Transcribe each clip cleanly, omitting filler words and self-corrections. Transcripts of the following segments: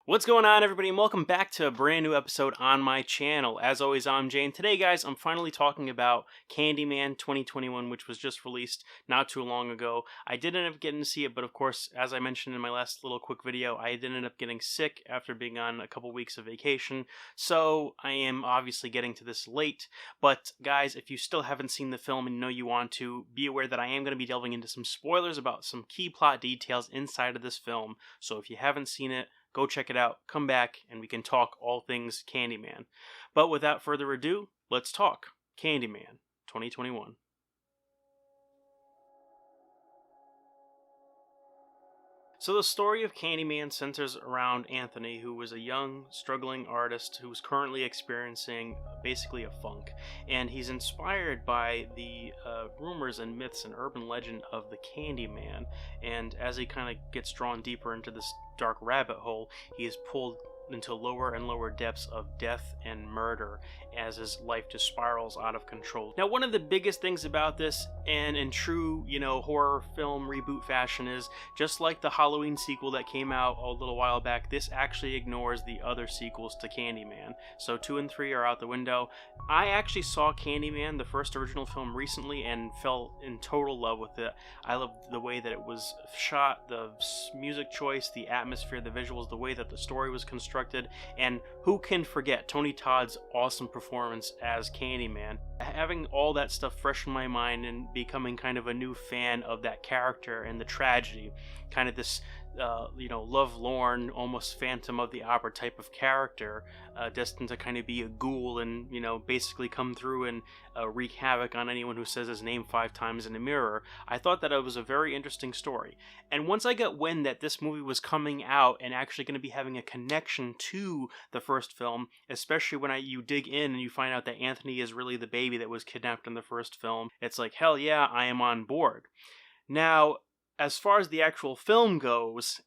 What's going on, everybody, and welcome back to a brand new episode on my channel. As always, I'm Jay, and today, guys, I'm finally talking about Candyman 2021, which was just released not too long ago. I did end up getting to see it, but of course, as I mentioned in my last little quick video, I did end up getting sick after being on a couple weeks of vacation, so I am obviously getting to this late. But, guys, if you still haven't seen the film and you know you want to, be aware that I am going to be delving into some spoilers about some key plot details inside of this film, so if you haven't seen it, go check it out, come back, and we can talk all things Candyman. But without further ado, let's talk Candyman 2021. So the story of Candyman centers around Anthony, who was a young, struggling artist who's currently experiencing basically a funk. And he's inspired by the rumors and myths and urban legend of the Candyman. And as he kind of gets drawn deeper into this dark rabbit hole, he is pulled into lower and lower depths of death and murder as his life just spirals out of control. Now, one of the biggest things about this, and in true, horror film reboot fashion, is just like the Halloween sequel that came out a little while back, this actually ignores the other sequels to Candyman. So 2 and 3 are out the window. I actually saw Candyman, the first original film, recently and fell in total love with it. I loved the way that it was shot, the music choice, the atmosphere, the visuals, the way that the story was constructed. And who can forget Tony Todd's awesome performance as Candyman? Having all that stuff fresh in my mind and becoming kind of a new fan of that character and the tragedy, kind of this lovelorn, almost Phantom of the Opera type of character, destined to kind of be a ghoul and, basically come through and wreak havoc on anyone who says his name 5 times in a mirror. I thought that it was a very interesting story. And once I got wind that this movie was coming out and actually going to be having a connection to the first film, especially when you dig in and you find out that Anthony is really the baby that was kidnapped in the first film, it's like, hell yeah, I am on board. Now, as far as the actual film goes,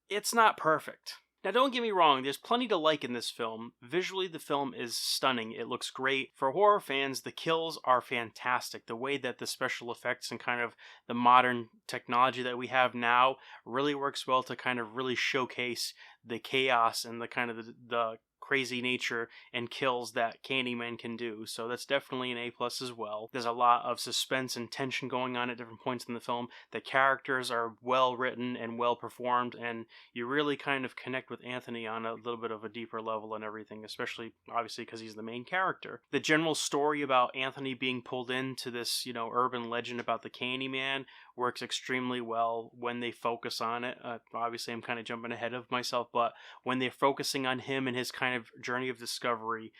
it's not perfect. Now, don't get me wrong, there's plenty to like in this film. Visually, the film is stunning. It looks great. For horror fans, the kills are fantastic. The way that the special effects and kind of the modern technology that we have now really works well to kind of really showcase the chaos and the kind of the crazy nature and kills that Candyman can do. So that's definitely an A+ as well. There's a lot of suspense and tension going on at different points in the film. The characters are well written and well performed, and you really kind of connect with Anthony on a little bit of a deeper level and everything, especially obviously because he's the main character. The general story about Anthony being pulled into this, urban legend about the Candyman works extremely well when they focus on it. Obviously, I'm kind of jumping ahead of myself, but when they're focusing on him and his kind of journey of discovery,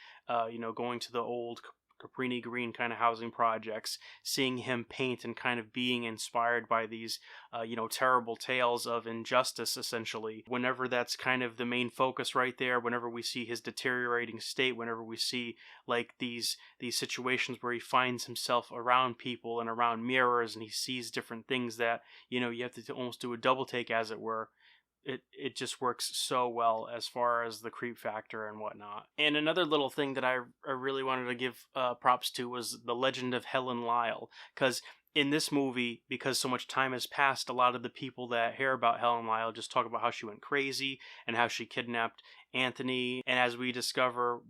going to the old Cabrini Green kind of housing projects, seeing him paint and kind of being inspired by these, terrible tales of injustice, essentially. Whenever that's kind of the main focus right there, whenever we see his deteriorating state, whenever we see like these situations where he finds himself around people and around mirrors and he sees different things that, you have to almost do a double take, as it were. It just works so well as far as the creep factor and whatnot. And another little thing that I really wanted to give props to was the legend of Helen Lyle. Because in this movie, because so much time has passed, a lot of the people that hear about Helen Lyle just talk about how she went crazy and how she kidnapped Anthony. And as we discover,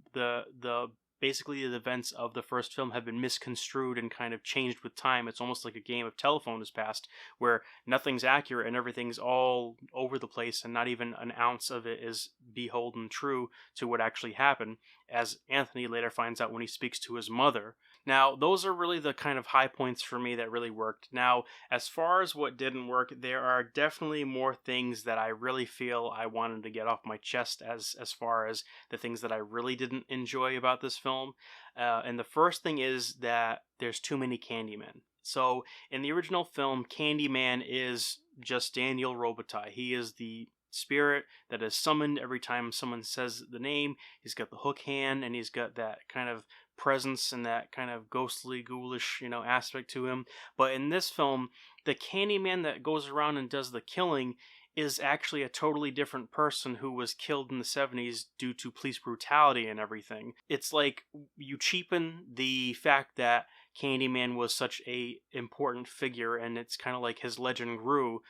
basically the events of the first film have been misconstrued and kind of changed with time. It's almost like a game of telephone has passed, where nothing's accurate and everything's all over the place, and not even an ounce of it is beholden true to what actually happened, as Anthony later finds out when he speaks to his mother. Now, those are really the kind of high points for me that really worked. Now, as far as what didn't work, there are definitely more things that I really feel I wanted to get off my chest as far as the things that I really didn't enjoy about this film. And the first thing is that there's too many Candymen. So, in the original film, Candyman is just Daniel Robitaille. He is the spirit that is summoned every time someone says the name. He's got the hook hand, and he's got that kind of presence and that kind of ghostly, ghoulish, aspect to him. But in this film, the Candyman that goes around and does the killing is actually a totally different person who was killed in the 70s due to police brutality and everything. It's like you cheapen the fact that Candyman was such a important figure, and it's kind of like his legend grew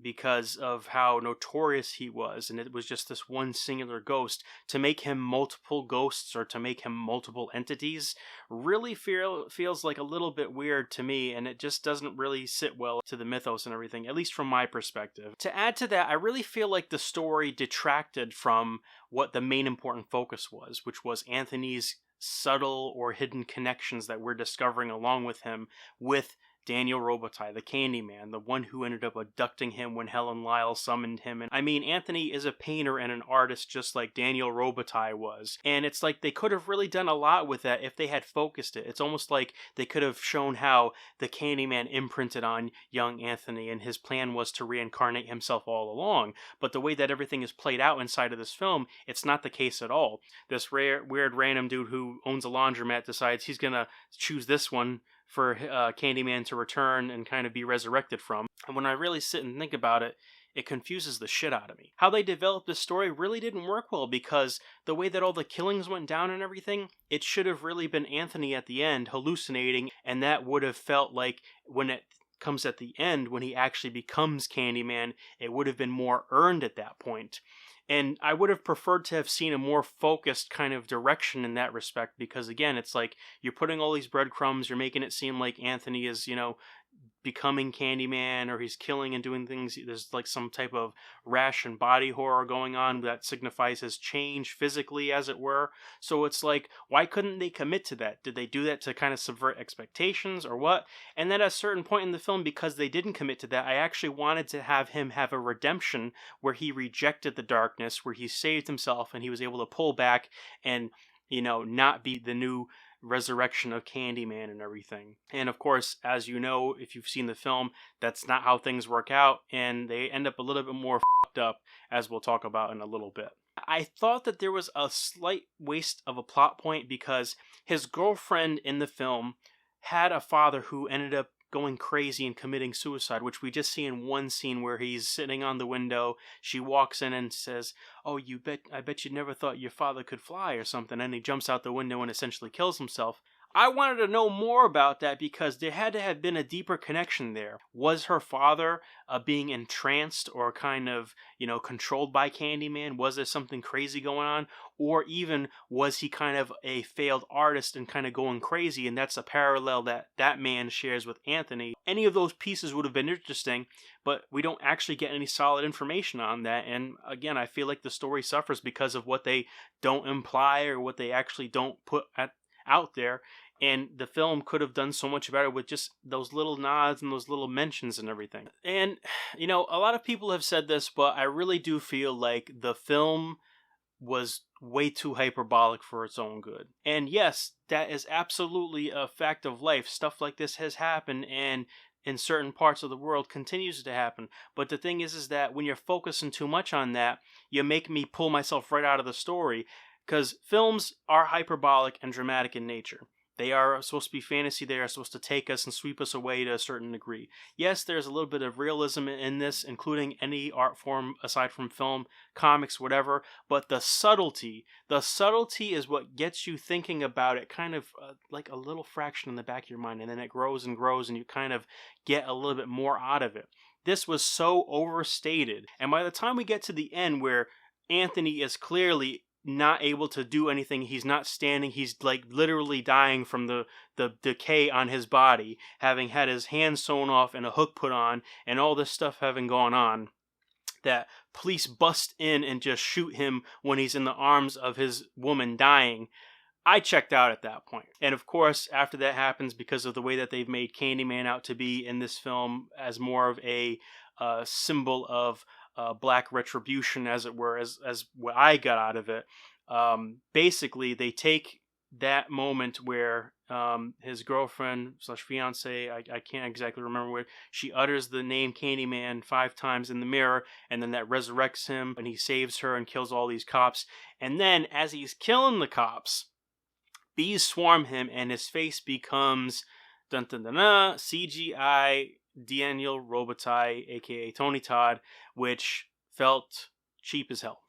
because of how notorious he was, and it was just this one singular ghost. To make him multiple ghosts or to make him multiple entities really feels like a little bit weird to me, and it just doesn't really sit well to the mythos and everything, at least from my perspective. To add to that, I really feel like the story detracted from what the main important focus was, which was Anthony's subtle or hidden connections that we're discovering along with him with Daniel Robitaille, the Candyman, the one who ended up abducting him when Helen Lyle summoned him. And I mean, Anthony is a painter and an artist just like Daniel Robitaille was. And it's like they could have really done a lot with that if they had focused it. It's almost like they could have shown how the Candyman imprinted on young Anthony and his plan was to reincarnate himself all along. But the way that everything is played out inside of this film, it's not the case at all. This weird random dude who owns a laundromat decides he's gonna choose this one for Candyman to return and kind of be resurrected from. And when I really sit and think about it, it confuses the shit out of me. How they developed this story really didn't work well, because the way that all the killings went down and everything, it should have really been Anthony at the end hallucinating, and that would have felt like when it comes at the end, when he actually becomes Candyman, it would have been more earned at that point. And I would have preferred to have seen a more focused kind of direction in that respect, because again, it's like you're putting all these breadcrumbs, you're making it seem like Anthony is, becoming Candyman, or he's killing and doing things. There's like some type of rash and body horror going on that signifies his change physically, as it were. So it's like, why couldn't they commit to that? Did they do that to kind of subvert expectations or what? And then at a certain point in the film, because they didn't commit to that, I actually wanted to have him have a redemption where he rejected the darkness, where he saved himself and he was able to pull back and, not be the new resurrection of Candyman and everything. And of course, as you know, if you've seen the film, that's not how things work out, and they end up a little bit more fucked up, as we'll talk about in a little bit. I thought that there was a slight waste of a plot point, because his girlfriend in the film had a father who ended up going crazy and committing suicide, which we just see in one scene where he's sitting on the window. She walks in and says, "Oh, I bet you never thought your father could fly," or something, and he jumps out the window and essentially kills himself. I wanted to know more about that, because there had to have been a deeper connection there. Was her father being entranced or kind of, controlled by Candyman? Was there something crazy going on? Or even was he kind of a failed artist and kind of going crazy, and that's a parallel that man shares with Anthony? Any of those pieces would have been interesting, but we don't actually get any solid information on that. And again, I feel like the story suffers because of what they don't imply or what they actually don't put out there. And the film could have done so much better with just those little nods and those little mentions and everything. And, a lot of people have said this, but I really do feel like the film was way too hyperbolic for its own good. And yes, that is absolutely a fact of life. Stuff like this has happened, and in certain parts of the world continues to happen. But the thing is that when you're focusing too much on that, you make me pull myself right out of the story, because films are hyperbolic and dramatic in nature. They are supposed to be fantasy. They are supposed to take us and sweep us away to a certain degree. Yes, there's a little bit of realism in this, including any art form aside from film, comics, whatever. But the subtlety is what gets you thinking about it, kind of like a little fraction in the back of your mind. And then it grows and grows, and you kind of get a little bit more out of it. This was so overstated. And by the time we get to the end, where Anthony is clearly not able to do anything, he's not standing, he's like literally dying from the decay on his body, having had his hands sewn off and a hook put on, and all this stuff having gone on, that police bust in and just shoot him when he's in the arms of his woman dying. I checked out at that point. And of course, after that happens, because of the way that they've made Candyman out to be in this film as more of a symbol of black retribution, as it were, as what I got out of it. Basically, they take that moment where his girlfriend / fiance, I can't exactly remember where, she utters the name Candyman 5 times in the mirror, and then that resurrects him, and he saves her and kills all these cops. And then, as he's killing the cops, bees swarm him, and his face becomes CGI Daniel Robitaille, aka Tony Todd, which felt cheap as hell.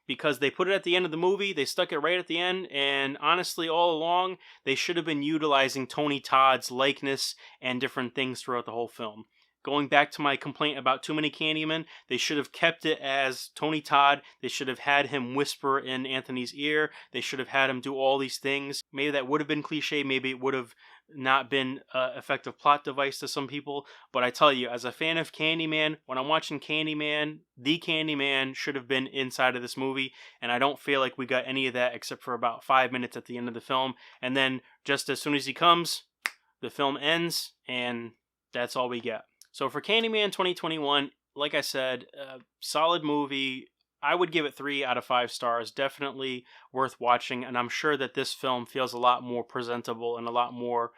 Because they put it at the end of the movie, they stuck it right at the end, and honestly, all along, they should have been utilizing Tony Todd's likeness and different things throughout the whole film. going back to my complaint about too many Candymen, they should have kept it as Tony Todd. They should have had him whisper in Anthony's ear. They should have had him do all these things. Maybe that would have been cliche. Maybe it would have not been an effective plot device to some people. But I tell you, as a fan of Candyman, when I'm watching Candyman, the Candyman should have been inside of this movie. And I don't feel like we got any of that except for about 5 minutes at the end of the film. And then just as soon as he comes, the film ends, and that's all we get. So for Candyman 2021, like I said, solid movie. I would give it 3 out of 5 stars. Definitely worth watching, and I'm sure that this film feels a lot more presentable and a lot more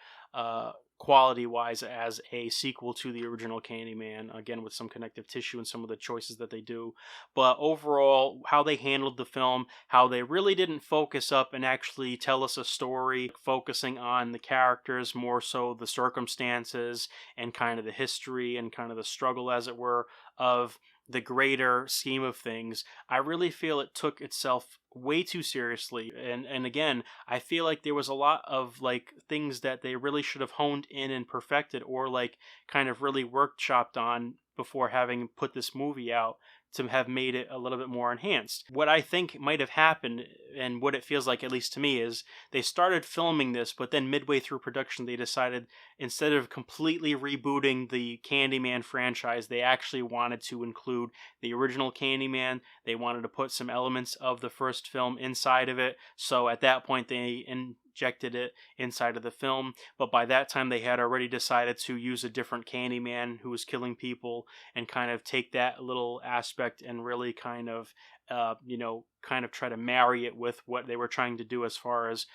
quality-wise as a sequel to the original Candyman, again with some connective tissue and some of the choices that they do. But overall, how they handled the film, how they really didn't focus up and actually tell us a story, focusing on the characters, more so the circumstances and kind of the history and kind of the struggle, as it were, of the greater scheme of things. I really feel it took itself way too seriously, and again, I feel like there was a lot of like things that they really should have honed in and perfected, or like kind of really workshopped on before having put this movie out, to have made it a little bit more enhanced. What I think might have happened, and what it feels like, at least to me, is they started filming this, but then midway through production they decided, instead of completely rebooting the Candyman franchise, they actually wanted to include the original Candyman. They wanted to put some elements of the first film inside of it, so at that point they injected it inside of the film. But by that time they had already decided to use a different Candyman who was killing people, and kind of take that little aspect and really kind of kind of try to marry it with what they were trying to do as far as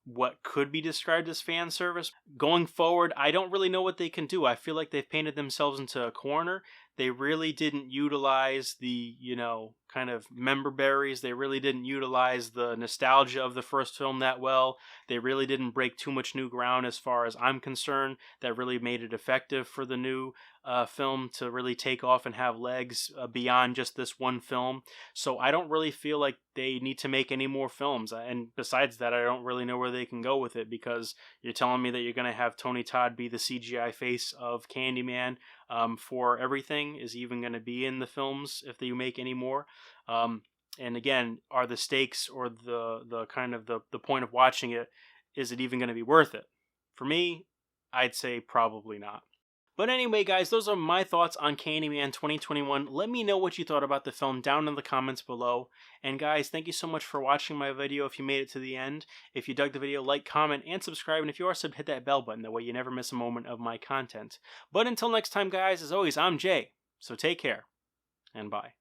what could be described as fan service. Going forward, I don't really know what they can do. I feel like they've painted themselves into a corner. They really didn't utilize the, kind of member berries. They really didn't utilize the nostalgia of the first film that well. They really didn't break too much new ground as far as I'm concerned. That really made it effective for the new film to really take off and have legs beyond just this one film. So I don't really feel like they need to make any more films. And besides that, I don't really know where they can go with it, because you're telling me that you're going to have Tony Todd be the CGI face of Candyman for everything. Is he even going to be in the films if they make any more? And again, are the stakes or the kind of the point of watching it, is it even going to be worth it? For me, I'd say probably not. But anyway, guys, those are my thoughts on Candyman 2021. Let me know what you thought about the film down in the comments below. And guys, thank you so much for watching my video if you made it to the end. If you dug the video, like, comment, and subscribe. And if you are subbed, hit that bell button. That way you never miss a moment of my content. But until next time, guys, as always, I'm Jay. So take care, and bye.